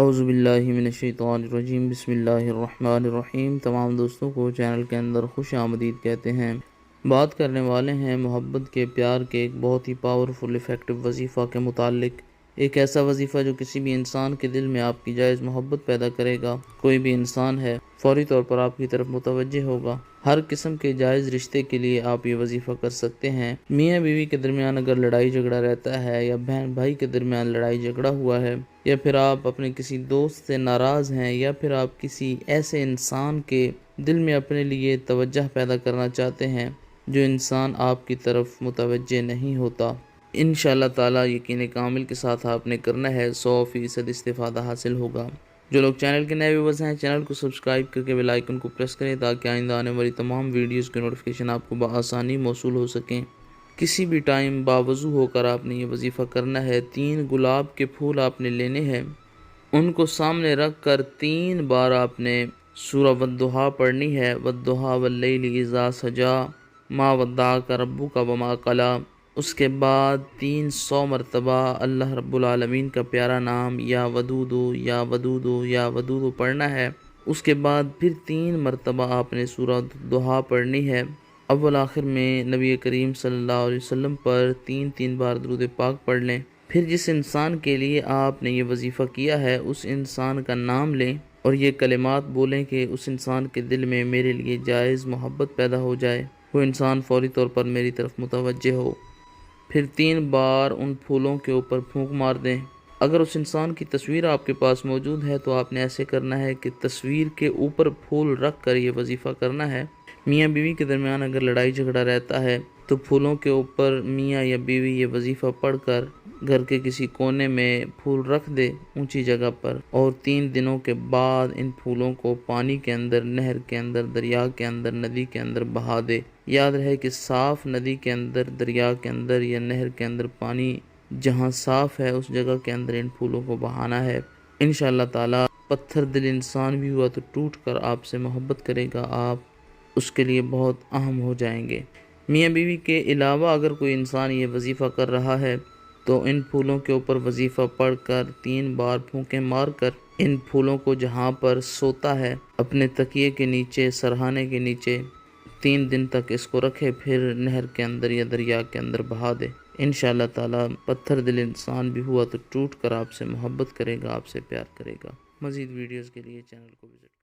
اعوذ باللہ من الشیطان الرجیم، بسم اللہ الرحمن الرحیم۔ تمام دوستوں کو چینل کے اندر خوش آمدید کہتے ہیں۔ بات کرنے والے ہیں محبت کے، پیار کے ایک بہت ہی پاورفل افیکٹو وظیفہ کے متعلق۔ ایک ایسا وظیفہ جو کسی بھی انسان کے دل میں آپ کی جائز محبت پیدا کرے گا۔ کوئی بھی انسان ہے فوری طور پر آپ کی طرف متوجہ ہوگا۔ ہر قسم کے جائز رشتے کے لیے آپ یہ وظیفہ کر سکتے ہیں۔ میاں بیوی کے درمیان اگر لڑائی جھگڑا رہتا ہے، یا بہن بھائی کے درمیان لڑائی جھگڑا ہوا ہے، یا پھر آپ اپنے کسی دوست سے ناراض ہیں، یا پھر آپ کسی ایسے انسان کے دل میں اپنے لیے توجہ پیدا کرنا چاہتے ہیں جو انسان آپ کی طرف متوجہ نہیں ہوتا، انشاءاللہ تعالی یقین کامل کے ساتھ آپ نے کرنا ہے، 100% استفادہ حاصل ہوگا۔ جو لوگ چینل کے نئے ویورز ہیں، چینل کو سبسکرائب کر کے بیل آئیکن کو پریس کریں تاکہ آئندہ آنے والی تمام ویڈیوز کے نوٹیفیکیشن آپ کو بآسانی موصول ہو سکیں۔ کسی بھی ٹائم باوضو ہو کر آپ نے یہ وظیفہ کرنا ہے۔ 3 گلاب کے پھول آپ نے لینے ہیں، ان کو سامنے رکھ کر 3 بار آپ نے سورہ والضحیٰ پڑھنی ہے۔ والضحیٰ واللیل اذا سجا ما ودعک ربک وما قلی۔ اس کے بعد 300 مرتبہ اللہ رب العالمین کا پیارا نام یا ودودو یا ودودو یا ودودو پڑھنا ہے۔ اس کے بعد پھر 3 مرتبہ آپ نے سورہ والضحیٰ پڑھنی ہے۔ اول آخر میں نبی کریم صلی اللہ علیہ وسلم پر 3 بار درود پاک پڑھ لیں۔ پھر جس انسان کے لیے آپ نے یہ وظیفہ کیا ہے اس انسان کا نام لیں اور یہ کلمات بولیں کہ اس انسان کے دل میں میرے لیے جائز محبت پیدا ہو جائے، وہ انسان فوری طور پر میری طرف متوجہ ہو۔ پھر 3 بار ان پھولوں کے اوپر پھونک مار دیں۔ اگر اس انسان کی تصویر آپ کے پاس موجود ہے تو آپ نے ایسے کرنا ہے کہ تصویر کے اوپر پھول رکھ کر یہ وظیفہ کرنا ہے۔ میاں بیوی کے درمیان اگر لڑائی جھگڑا رہتا ہے تو پھولوں کے اوپر میاں یا بیوی یہ وظیفہ پڑھ کر گھر کے کسی کونے میں پھول رکھ دے اونچی جگہ پر، اور 3 دنوں کے بعد ان پھولوں کو پانی کے اندر، نہر کے اندر، دریا کے اندر، ندی کے اندر بہا دے۔ یاد رہے کہ صاف ندی کے اندر، دریا کے اندر یا نہر کے اندر پانی جہاں صاف ہے اس جگہ کے اندر ان پھولوں کو بہانا ہے۔ انشاءاللہ تعالی پتھر دل انسان بھی ہوا تو ٹوٹ کر آپ سے محبت کرے گا، آپ اس کے لیے بہت اہم ہو جائیں گے۔ میاں بیوی کے علاوہ اگر کوئی انسان یہ وظیفہ کر رہا ہے تو ان پھولوں کے اوپر وظیفہ پڑھ کر 3 بار پھونکے مار کر ان پھولوں کو جہاں پر سوتا ہے اپنے تکیے کے نیچے، سرہانے کے نیچے 3 دن تک اس کو رکھے، پھر نہر کے اندر یا دریا کے اندر بہا دے۔ انشاءاللہ تعالی پتھر دل انسان بھی ہوا تو ٹوٹ کر آپ سے محبت کرے گا، آپ سے پیار کرے گا۔ مزید ویڈیوز کے لیے چینل کو وزٹ